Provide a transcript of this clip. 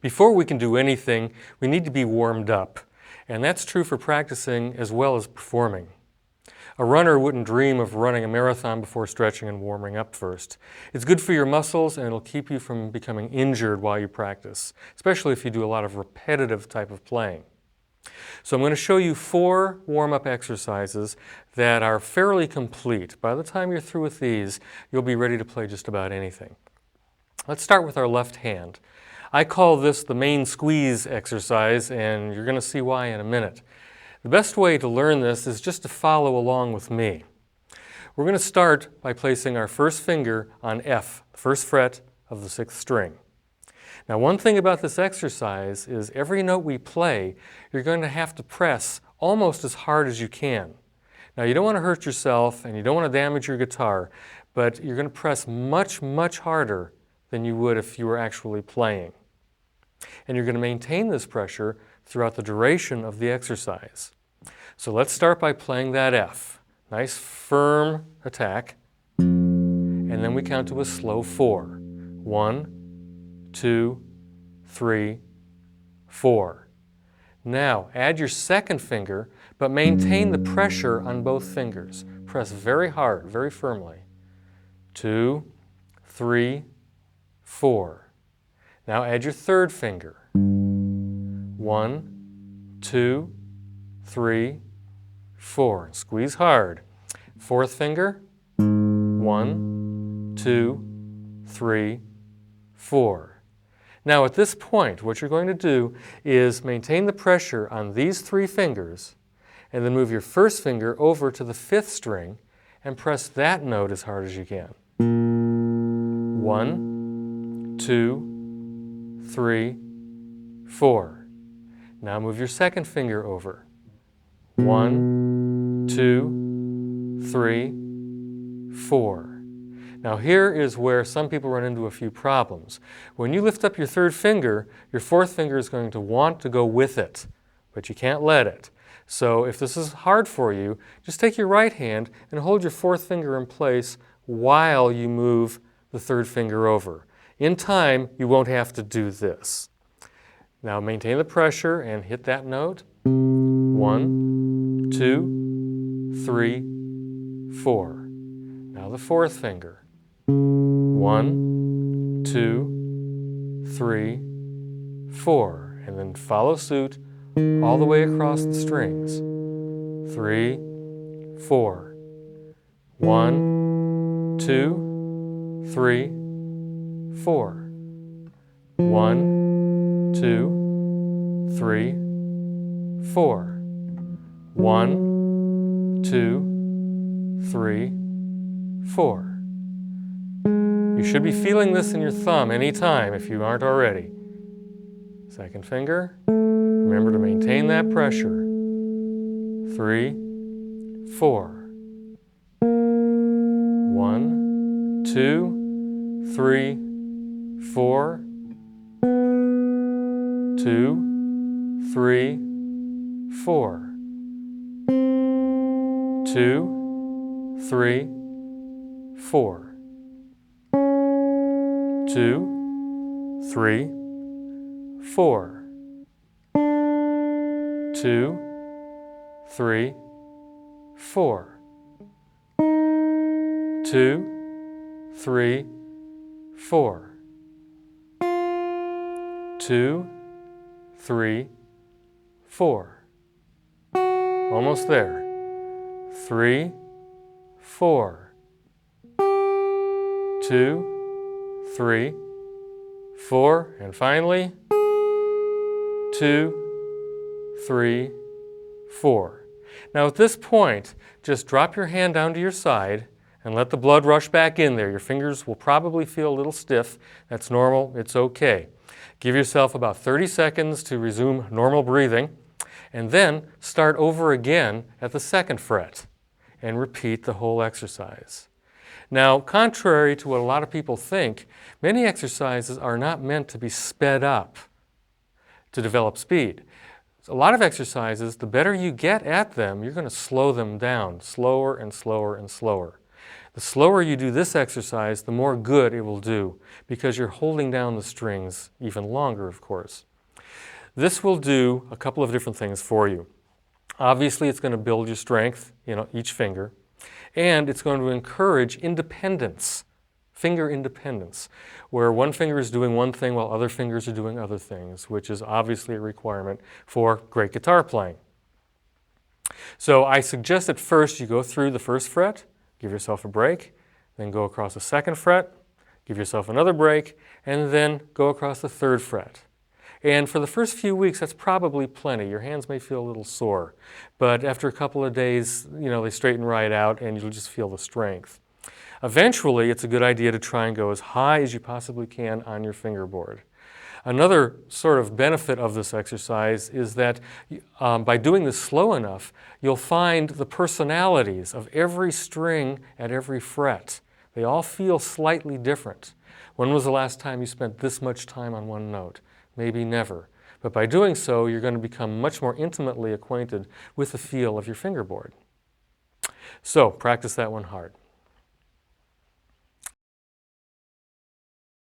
Before we can do anything, we need to be warmed up, and that's true for practicing as well as performing. A runner wouldn't dream of running a marathon before stretching and warming up first. It's good for your muscles, and it'll keep you from becoming injured while you practice, especially if you do a lot of repetitive type of playing. So I'm going to show you 4 warm-up exercises that are fairly complete. By the time you're through with these, you'll be ready to play just about anything. Let's start with our left hand. I call this the main squeeze exercise, and you're going to see why in a minute. The best way to learn this is just to follow along with me. We're going to start by placing our first finger on F, the first fret of the 6th string. Now, one thing about this exercise is every note we play, you're going to have to press almost as hard as you can. Now, you don't want to hurt yourself and you don't want to damage your guitar, but you're going to press much, much harder than you would if you were actually playing. And you're going to maintain this pressure throughout the duration of the exercise. So let's start by playing that F. Nice firm attack. And then we count to a slow 4. 1, 2, 3, 4. Now add your second finger, but maintain the pressure on both fingers. Press very hard, very firmly. 2, 3, 4. Now add your third finger. 1, 2, 3, 4. Squeeze hard. Fourth finger. 1, 2, 3, 4. Now at this point, what you're going to do is maintain the pressure on these 3 fingers and then move your first finger over to the 5th string and press that note as hard as you can. 1, 2, 3, 4. Now move your second finger over. 1, 2, 3, 4. Now here is where some people run into a few problems. When you lift up your third finger, your fourth finger is going to want to go with it, but you can't let it. So if this is hard for you, just take your right hand and hold your fourth finger in place while you move the third finger over. In time, you won't have to do this. Now maintain the pressure and hit that note. 1, 2, 3, 4. Now the fourth finger. 1, 2, 3, 4. And then follow suit all the way across the strings. 3, 4. 1, 2, 3, 4. 1, 2, 3, 4. 1, 2, 3, 4. You should be feeling this in your thumb anytime if you aren't already. Second finger. Remember to maintain that pressure. 3, 4. 1, 2, 3, 4. 2, 3, 4. 2, 3, 4. 2, 3, 4. 2, 3, 4. 2, 3, 4. 2, 3, 4. Almost there. 3, 4. 2, 3, 4. And finally, 2, 3, 4. Now at this point, just drop your hand down to your side and let the blood rush back in there. Your fingers will probably feel a little stiff. That's normal. It's okay. Give yourself about 30 seconds to resume normal breathing, and then start over again at the 2nd fret and repeat the whole exercise. Now, contrary to what a lot of people think, many exercises are not meant to be sped up to develop speed. A lot of exercises, the better you get at them, you're going to slow them down, slower and slower and slower. The slower you do this exercise, the more good it will do, because you're holding down the strings even longer, of course. This will do a couple of different things for you. Obviously, it's going to build your strength in each finger, and it's going to encourage independence, finger independence, where one finger is doing one thing while other fingers are doing other things, which is obviously a requirement for great guitar playing. So I suggest at first you go through the first fret, give yourself a break, then go across the second fret, give yourself another break, and then go across the third fret. And for the first few weeks, that's probably plenty. Your hands may feel a little sore, but after a couple of days, they straighten right out and you'll just feel the strength. Eventually, it's a good idea to try and go as high as you possibly can on your fingerboard. Another sort of benefit of this exercise is that by doing this slow enough, you'll find the personalities of every string at every fret. They all feel slightly different. When was the last time you spent this much time on one note? Maybe never. But by doing so, you're going to become much more intimately acquainted with the feel of your fingerboard. So practice that one hard.